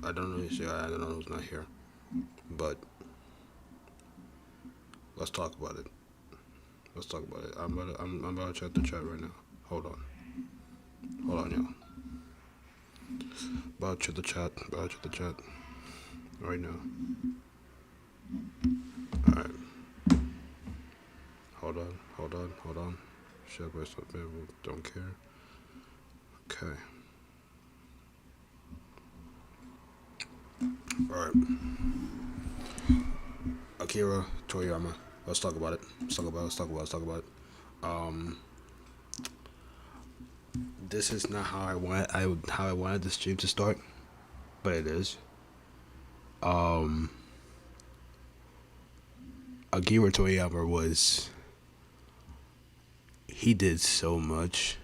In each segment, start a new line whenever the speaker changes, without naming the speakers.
I don't know. See, I don't know who's not here, but let's talk about it. Let's talk about it. I'm about to check the chat right now. Hold on. Hold on, y'all. About to check the chat. About to check the chat right now. All right. Hold on. Hold on. Hold on. Share by some people don't care. Okay. All right. Akira Toriyama. Let's talk about it. Let's talk about it. Let's talk about it. Let's talk about it. Um, this is not how I wanted the stream to start, but it is. Um, Akira Toriyama was he did so much.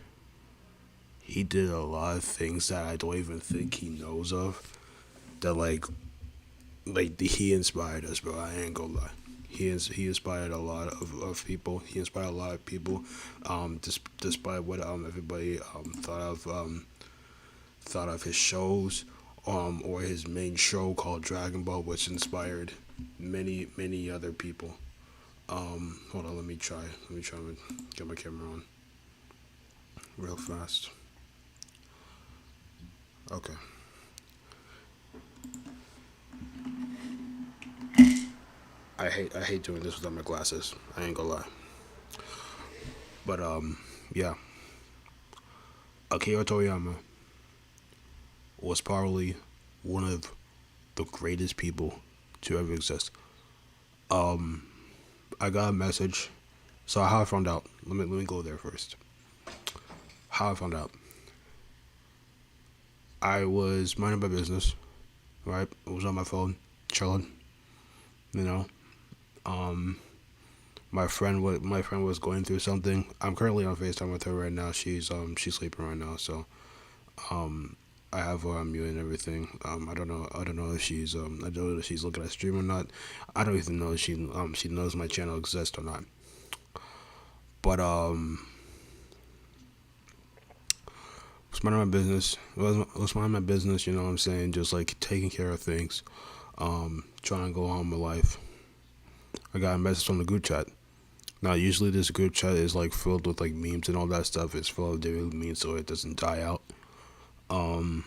He did a lot of things that I don't even think he knows of. That he inspired us, bro. I ain't gonna lie. He inspired a lot of people. He inspired a lot of people. Despite what everybody thought of his shows, or his main show called Dragon Ball, which inspired many other people. Hold on, let me try. Let me try to get my camera on real fast. Okay. I hate doing this without my glasses. I ain't gonna lie. But yeah. Akira Toriyama was probably one of the greatest people to ever exist. Um, I got a message. So how I found out. Let me go there first. How I found out. I was minding my business, right? I was on my phone, chilling. You know, um, my friend was going through something. I'm currently on Facetime with her right now. She's sleeping right now, so um, I have her on mute and everything. I don't know if I don't know if she's looking at stream or not. I don't even know if she knows my channel exists or not. But was minding my business. Was minding my business. You know what I'm saying? Just like taking care of things. Trying to go on with life. I got a message on the group chat. Now, usually this group chat is like filled with like memes and all that stuff. It's full of daily memes, so it doesn't die out. Um,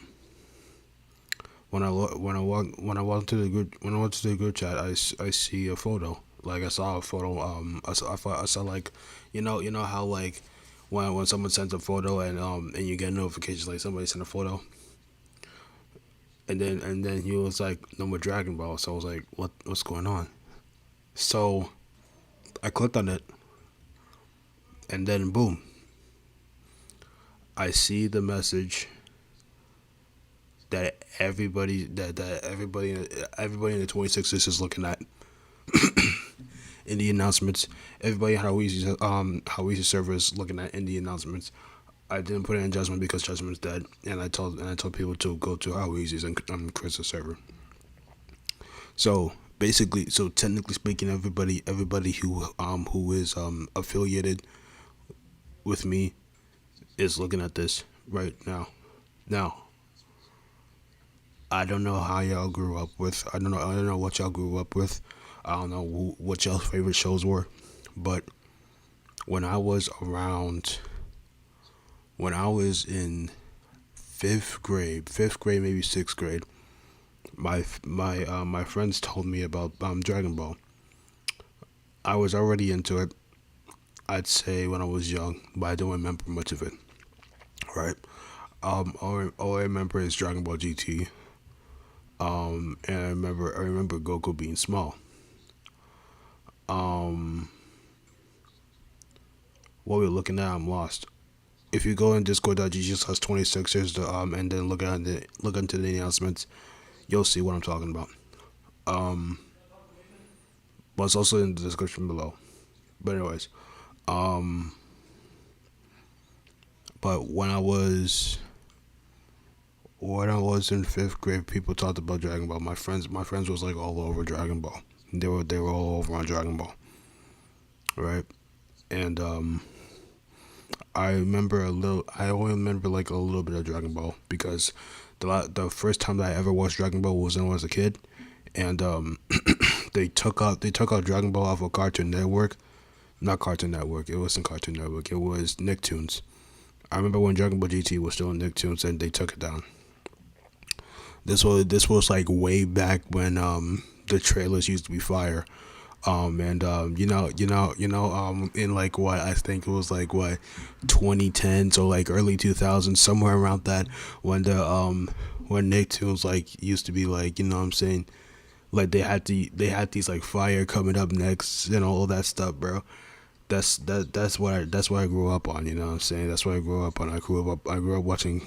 when I walk to the group chat, I see a photo. Like I saw a photo. I saw like, you know how like when someone sends a photo and you get notifications like somebody sent a photo, and then he was like no more Dragon Ball. So I was like, what's going on? So I clicked on it, and then boom, I see the message that everybody in the 26ers is looking at in the announcements. Everybody in How Easy server is looking at in the announcements. I didn't put it in Judgment because Judgment's dead, and I told people to go to How Easy's and Chris's server. So basically, so technically speaking, everybody who is affiliated with me is looking at this right now. Now, I don't know how y'all grew up with. I don't know what y'all grew up with. I don't know what y'all's favorite shows were, but when I was around, when I was in fifth grade, maybe sixth grade, my friends told me about Dragon Ball. I was already into it. I'd say when I was young, but I don't remember much of it. Right. All I remember is Dragon Ball GT. And I remember Goku being small. Um, what we're looking at, I'm lost. If you go in Discord.gg/26 26ers and then look into the announcements, you'll see what I'm talking about. Um, but it's also in the description below. But anyways, um, but when I was in fifth grade, people talked about Dragon Ball. My friends was like all over Dragon Ball. They were all over on Dragon Ball, right? And I remember a little. I only remember like a little bit of Dragon Ball because The first time that I ever watched Dragon Ball was when I was a kid, and they took out Dragon Ball off of Cartoon Network. Not Cartoon Network. It wasn't Cartoon Network. It was Nicktoons. I remember when Dragon Ball GT was still on Nicktoons, and they took it down. This was like way back when the trailers used to be fire. And in like what I think it was like what 2010s or like early 2000s, somewhere around that, when Nicktoons like used to be like, what I'm saying, like they had these like fire coming up next and all that stuff, bro. That's what I grew up on. You know what I'm saying? That's what I grew up on. I grew up watching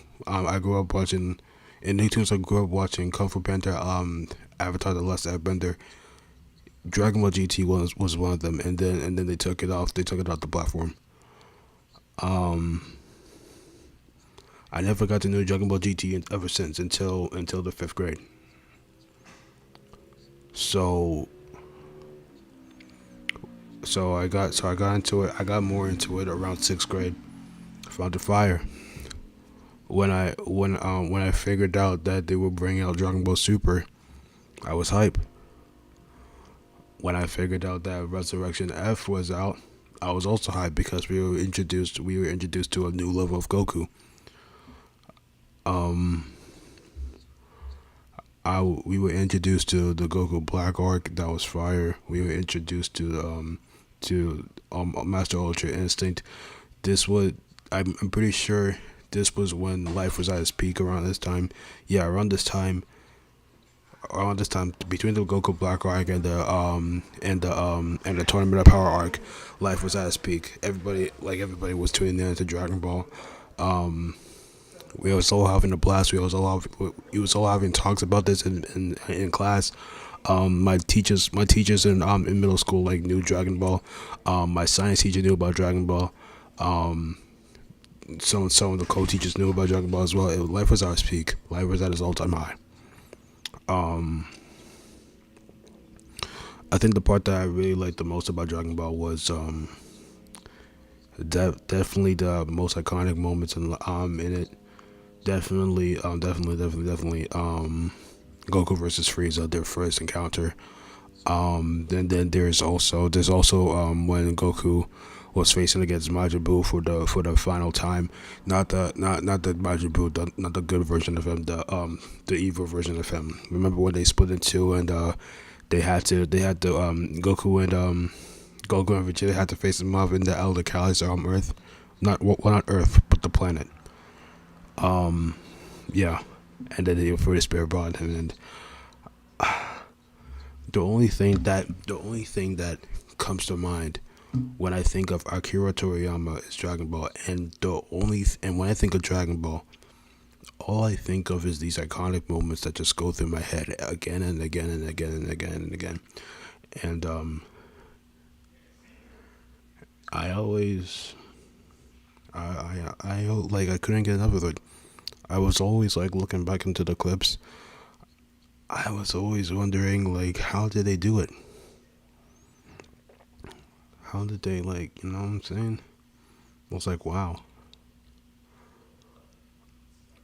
in Nicktoons. I grew up watching Kung Fu Panda, Avatar: The Last Airbender. Dragon Ball GT was one of them, and then they took it off. They took it off the platform. Um, I never got to know Dragon Ball GT ever since until the fifth grade. So so I got into it. I got more into it around sixth grade. Found it fire when I figured out that they were bringing out Dragon Ball Super. I was hype. When I figured out that Resurrection F was out, I was also hyped because we were introduced to a new level of Goku. Um, we were introduced to the Goku Black arc that was fire. We were introduced to Master Ultra Instinct. This was I'm pretty sure this was when life was at its peak around this time. Yeah, around this time between the Goku Black arc and the Tournament of Power arc, life was at its peak. Everybody was tuning in to Dragon Ball. Um, we was all having a blast. We was all having talks about this in class. My teachers in middle school like knew Dragon Ball. My science teacher knew about Dragon Ball. Um, some of the co-teachers knew about Dragon Ball as well. Life was at its peak. Life was at its all-time high. Um, I think the part that I really liked the most about Dragon Ball was definitely the most iconic moments in it. Definitely. Goku versus Frieza, their first encounter. Then there's also when Goku was facing against Majin Buu for the final time. Not the Majin Buu, not the good version of him, the evil version of him. Remember when they split in two and Goku and Vegeta had to face him off in the Elder Cali's Earth, not Earth but the planet. Um, yeah, and then they for the spirit brought him, and the only thing that comes to mind when I think of Akira Toriyama is Dragon Ball, and when I think of Dragon Ball, all I think of is these iconic moments that just go through my head again and again and again and again and again. And I always, like I couldn't get enough of it. I was always like looking back into the clips. I was always wondering like how did they do it? How did they like what I'm saying? I was like wow.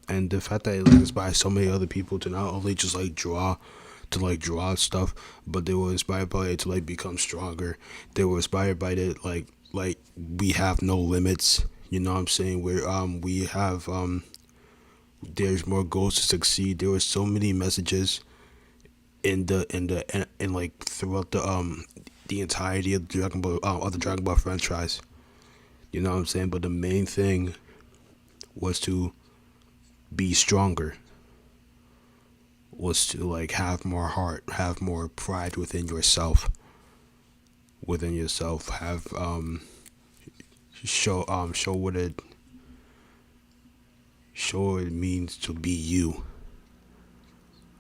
And the fact that it was inspired so many other people to not only just draw stuff, but they were inspired by it to like become stronger. They were inspired by it like we have no limits. You know what I'm saying? Where we have there's more goals to succeed. There were so many messages in like throughout the entirety of the Dragon Ball franchise. You know what I'm saying? But the main thing was to be stronger, was to like have more heart, have more pride within yourself, have show what it means to be you.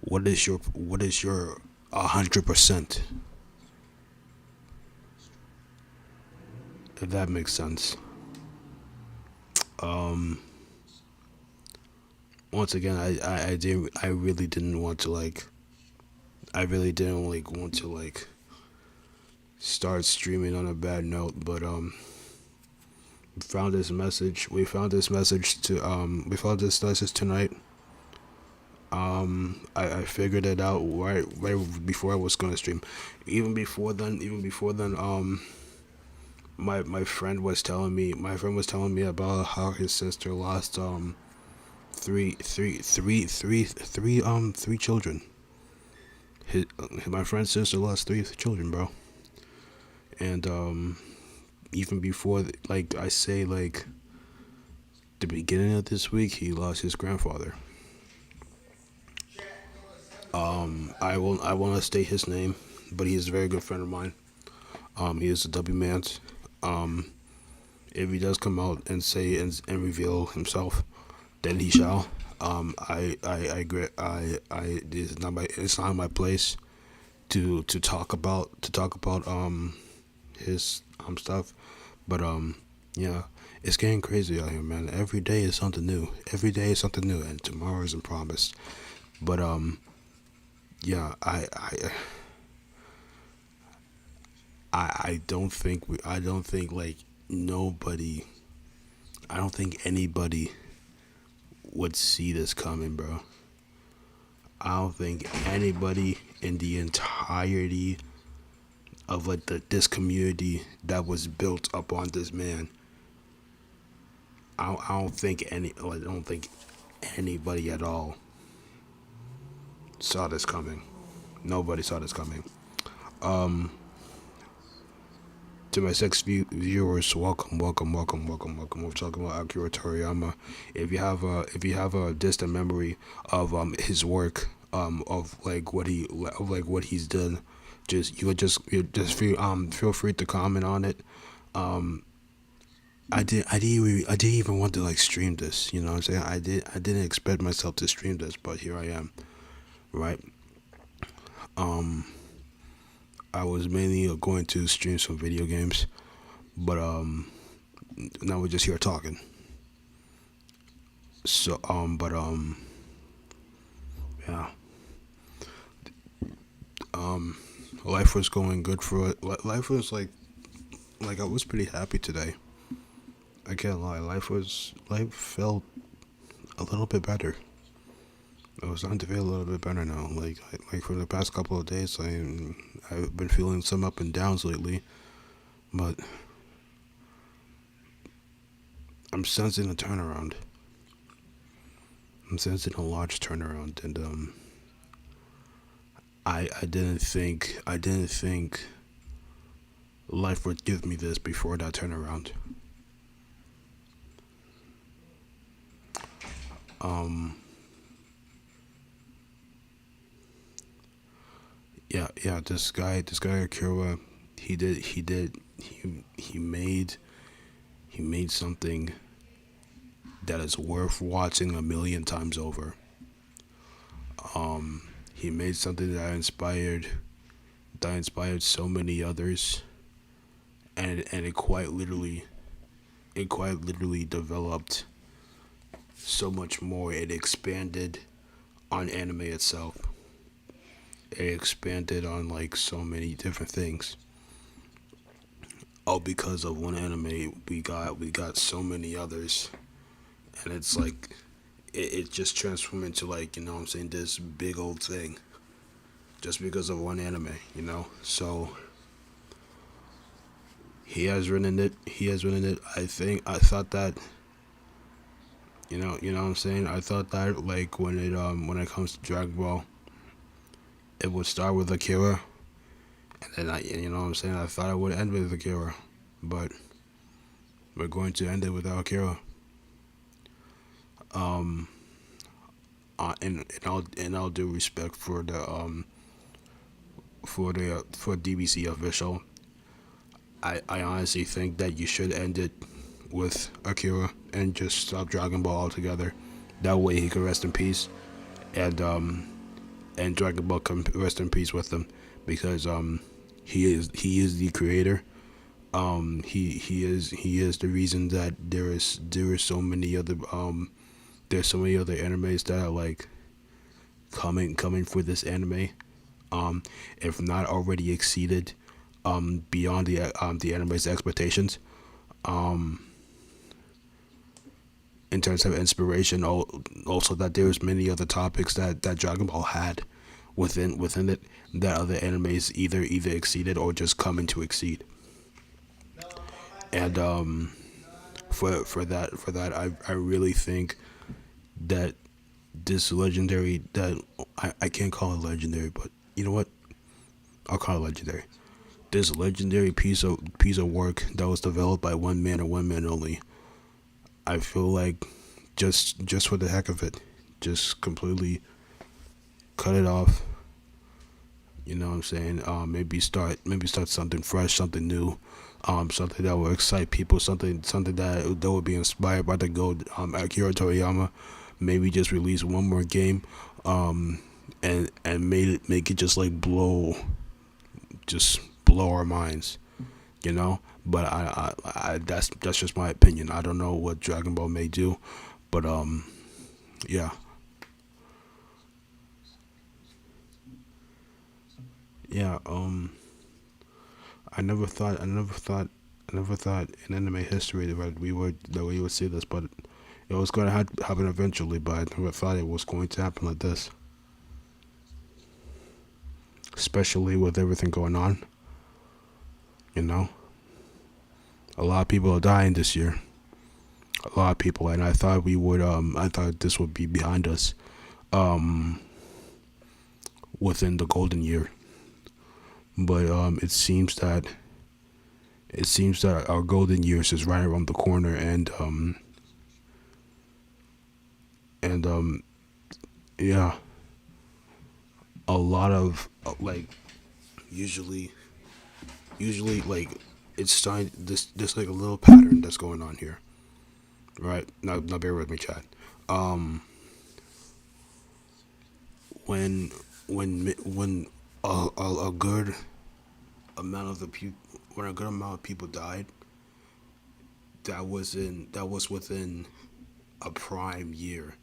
What is your 100%, if that makes sense. Um Once again, I really didn't like want to like start streaming on a bad note, but we found this message tonight I figured it out right before I was gonna stream. Even before then, my friend was telling me about how his sister lost three children. My friend's sister lost three children, bro. And even before, like I say, like the beginning of this week, he lost his grandfather. I want to state his name, but he is a very good friend of mine. He is a W man's. Um, if he does come out and say and reveal himself, then he shall. I agree. It's not my place to talk about his stuff, but yeah, it's getting crazy out here, man. Every day is something new. Every day is something new, and tomorrow isn't promised. But yeah, I don't think I don't think like nobody. I don't think anybody would see this coming, bro. I don't think anybody in the entirety of like this community that was built upon this man. I don't think I don't think anybody at all saw this coming. Nobody saw this coming. Um, to my viewers, welcome. We're talking about Akira Toriyama. If you have a distant memory of his work, of like what he's done, you just feel free to comment on it. Um, I didn't even want to like stream this. You know what I'm saying? I didn't expect myself to stream this, but here I am. Right. Um, I was mainly going to stream some video games, but now we're just here talking. So but yeah, um, life was going good for it. Life was like I was pretty happy today. I can't lie. Life felt a little bit better. I was starting to feel a little bit better now. Like for the past couple of days, I've been feeling some up and downs lately, but I'm sensing a turnaround. I'm sensing a large turnaround, and I didn't think life would give me this before that turnaround. Um, yeah. This guy Akira, he he made something that is worth watching a million times over. He made something that inspired so many others, and it quite literally developed so much more. It expanded on anime itself. It expanded on like so many different things. All because of one anime, we got so many others, and it's like it just transformed into like, you know what I'm saying, this big old thing just because of one anime, you know. So he has written it. He has written it. I thought that, you know what I'm saying. I thought that like when it comes to Dragon Ball, it would start with Akira, and then you know what I'm saying. I thought it would end with Akira, but we're going to end it without Akira. Um, in all due respect for DBC official, I honestly think that you should end it with Akira and just stop Dragon Ball altogether. That way he can rest in peace, and Dragon Ball can rest in peace with him, because he is the creator. He is the reason that there is so many other there's so many other animes that are like coming for this anime. If not already exceeded beyond the anime's expectations. Um, in terms of inspiration. Also, that there's many other topics that Dragon Ball had within it that other animes either exceeded or just coming to exceed. And for that, I really think that this legendary that I can't call it legendary, but you know what? I'll call it legendary. This legendary piece of work that was developed by one man and one man only. I feel like just for the heck of it, just completely cut it off. You know what I'm saying? Maybe start something fresh, something new, something that will excite people, something that will be inspired by the gold Akira Toriyama. Maybe just release one more game, and make it just like just blow our minds, you know. But that's just my opinion. I don't know what Dragon Ball may do, but yeah, yeah. I never thought in anime history that we would see this, but it was going to happen eventually. But I never thought it was going to happen like this, especially with everything going on. You know, a lot of people are dying this year. A lot of people, and I thought we would. I thought this would be behind us. Um, Within the golden year, but it seems that our golden years is right around the corner, and yeah, a lot of usually usually like it's starting this like a little pattern that's going on here, right? Now bear with me, Chad. Um, when when a good amount of the people when a good amount of people died, that was within a prime year.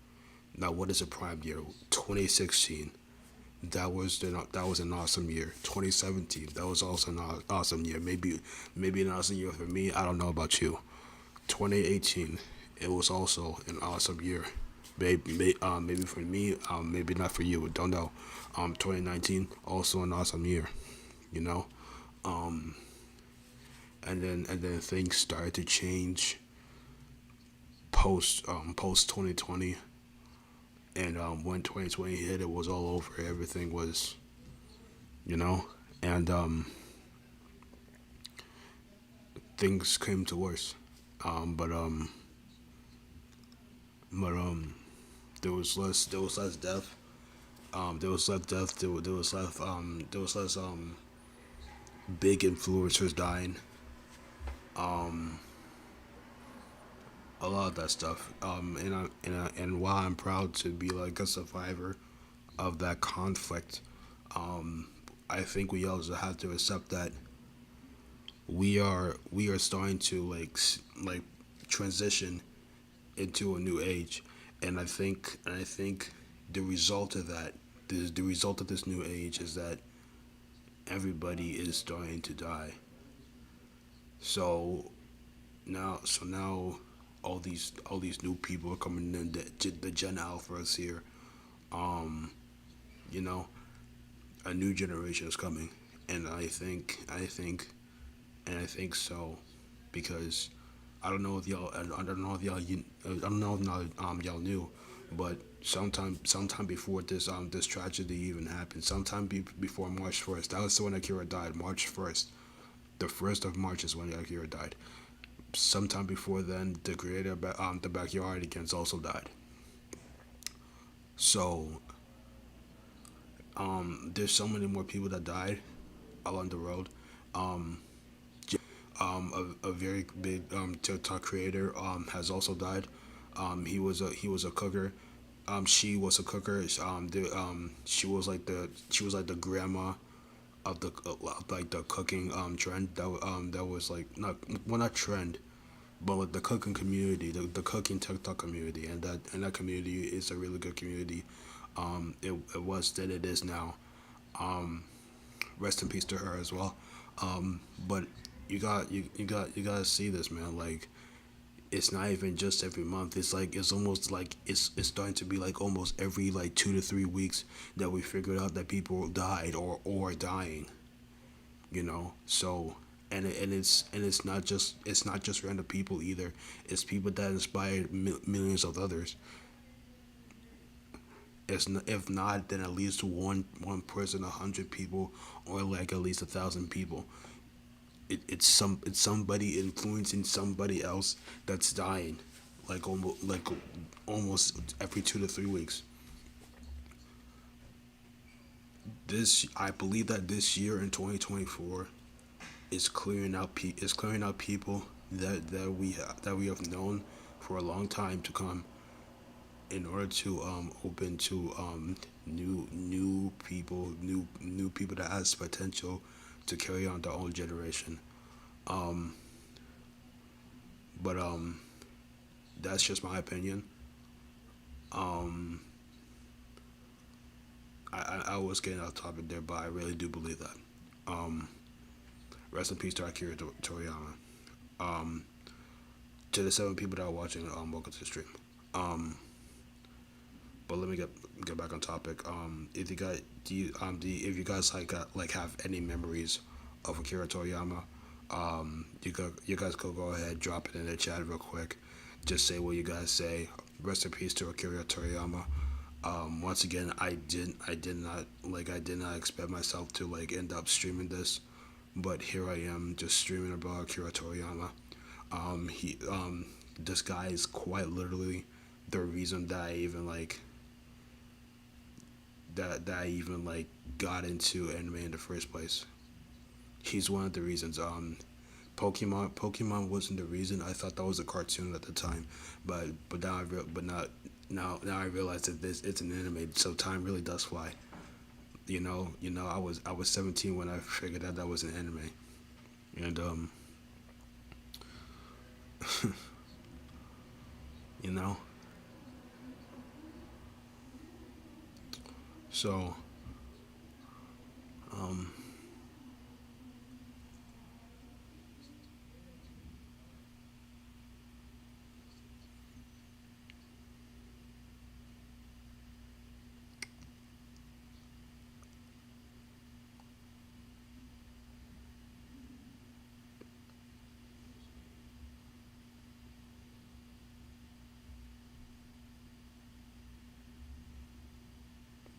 Now, what is a prime year? 2016. That was an awesome year. 2017. That was also an awesome year. Maybe an awesome year for me. I don't know about you. 2018. It was also an awesome year. Maybe for me. Maybe not for you. Don't know. 2019. Also an awesome year. You know. Um, and then things started to change post 2020, and when 2020 hit, it was all over. Everything was, you know, and things came to worse. Um, but um, but there was less death. There was less death. There was less big influencers dying. Um, a lot of that stuff. And while I'm proud to be like a survivor of that conflict, um, I think we also have to accept that we are starting to like transition into a new age, and I think the result of that, the result of this new age is that everybody is starting to die. So now all these new people are coming in. The Gen Alphas here. Um, you know, a new generation is coming, and I think so, because I don't know if y'all knew, but sometime before this tragedy even happened, sometime before March 1st, that was when Akira died. March 1st, the 1st of March is when Akira died. Sometime before then, the creator of the Backyard Against also died. So there's so many more people that died along the road. Um, a very big TikTok creator has also died. He was a cooker. She was a cooker. She was like the grandma of the like the cooking trend that was like not trend, but like the cooking community, the cooking TikTok community, and that community is a really good community. It was then, it is now. Um, Rest in peace to her as well. But you gotta see this, man. Like, it's not even just every month. It's like it's almost like it's starting to be like almost every like 2 to 3 weeks that we figured out that people died or are dying. So and it's not just random people either. It's people that inspired millions of others. If not, then at least one person, 100 people, or like at least 1,000 people. It's somebody influencing somebody else that's dying, almost every 2 to 3 weeks. This I believe that this year in 2024 is clearing out people that we have known for a long time to come, in order to open to new people that has potential to carry on their own generation. Um, but that's just my opinion. Um, I was getting off topic there, but I really do believe that. Um, Rest in peace to Akira Toriyama. Um, to the 7 people that are watching, welcome to the stream. Um, but let me get back on topic. If you guys if you guys like have any memories of Akira Toriyama, you guys could go ahead, drop it in the chat real quick. Just say what you guys say. Rest in peace to Akira Toriyama. Once again, I did not expect myself to like end up streaming this, but here I am just streaming about Akira Toriyama. He This guy is quite literally the reason that I even like got into anime in the first place. He's one of the reasons. Pokemon wasn't the reason. I thought that was a cartoon at the time, but now I realize that this it's an anime. So time really does fly. I was 17 when I figured out that was an anime, and you know, so um,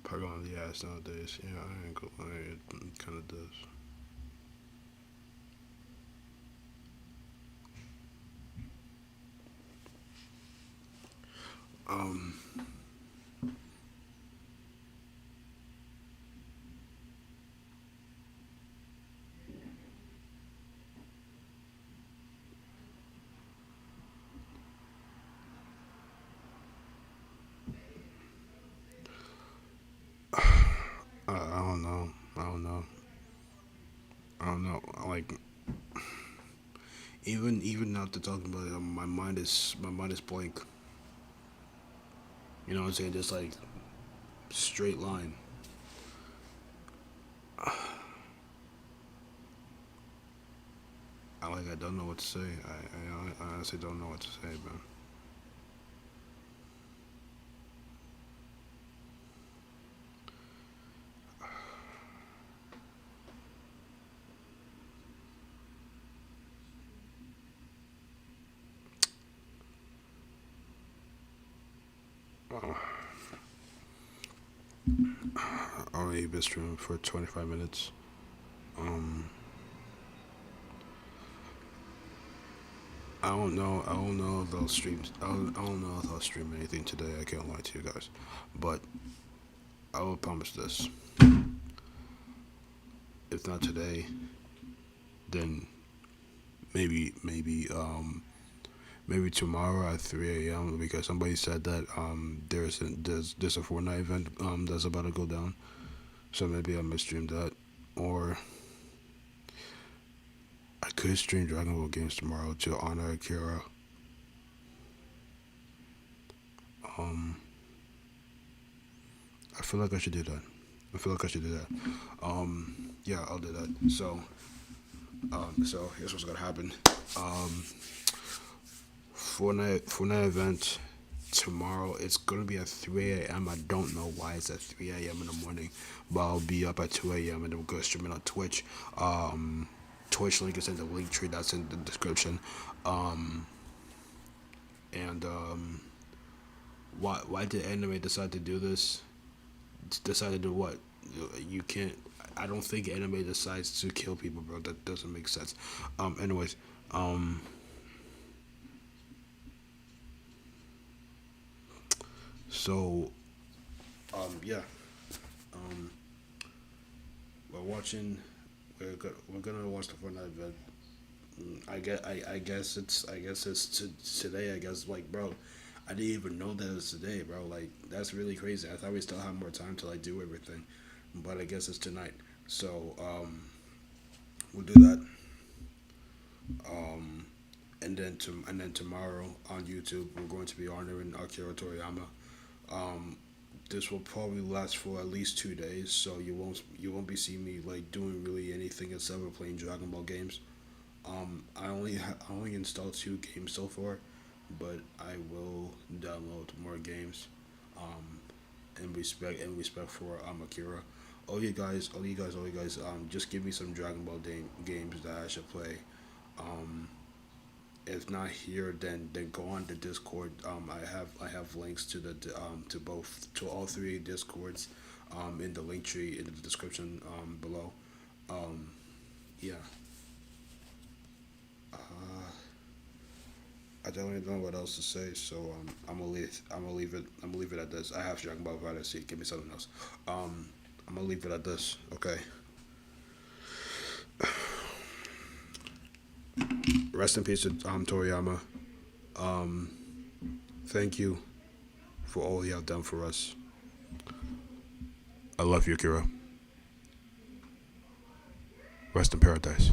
put on the ass nowadays. Yeah, I ain't gonna lie, it kind of does. Um, I don't know. I don't know. I don't know. Like even now to talking about it, my mind is blank. You know what I'm saying? Just like straight line. I don't know what to say. I honestly don't know what to say, man. I already been streaming for 25 minutes. Um, I don't know. I don't know if they'll stream. I don't know if I'll stream anything today. I can't lie to you guys, but I will promise this. If not today, then maybe tomorrow at 3 a.m. because somebody said that there's a Fortnite event that's about to go down. So maybe I might stream that, or I could stream Dragon Ball games tomorrow to honor Akira. Um, I feel like I should do that. I feel like I should do that. Yeah, I'll do that. So here's what's gonna happen. Um, Fortnite event tomorrow. It's gonna be at 3 a.m. I don't know why it's at 3 a.m. in the morning, but I'll be up at 2 a.m. and then we're gonna stream it on Twitch. Twitch link is in the link tree that's in the description. Um, and why did anime decide to do this? Decide to do what? You can't. I don't think anime decides to kill people, bro. That doesn't make sense. Anyways, so yeah. Um, we're watching. We're gonna watch the Fortnite event. I guess it's today. I guess like bro, I didn't even know that it was today, bro. Like that's really crazy. I thought we still had more time to like do everything, but I guess it's tonight. So we'll do that. Um, and then tomorrow on YouTube we're going to be honoring Akira Toriyama. Um, this will probably last for at least 2 days, so you won't be seeing me like doing really anything except for playing Dragon Ball games. I only installed 2 games so far, but I will download more games. Um, in respect for Akira. All you guys. Just give me some Dragon Ball games that I should play. Um, if not here, then go on the Discord. I have links to to both to all 3 Discords. In the link tree in the description below. Um, yeah. Uh, I don't even know what else to say, so I'm gonna leave it at this. I have Dragon Ball Fantasy. Give me something else. I'm gonna leave it at this. Okay. Rest in peace to Toriyama. Um, Thank you for all you have done for us. I love you, Kira. Rest in paradise.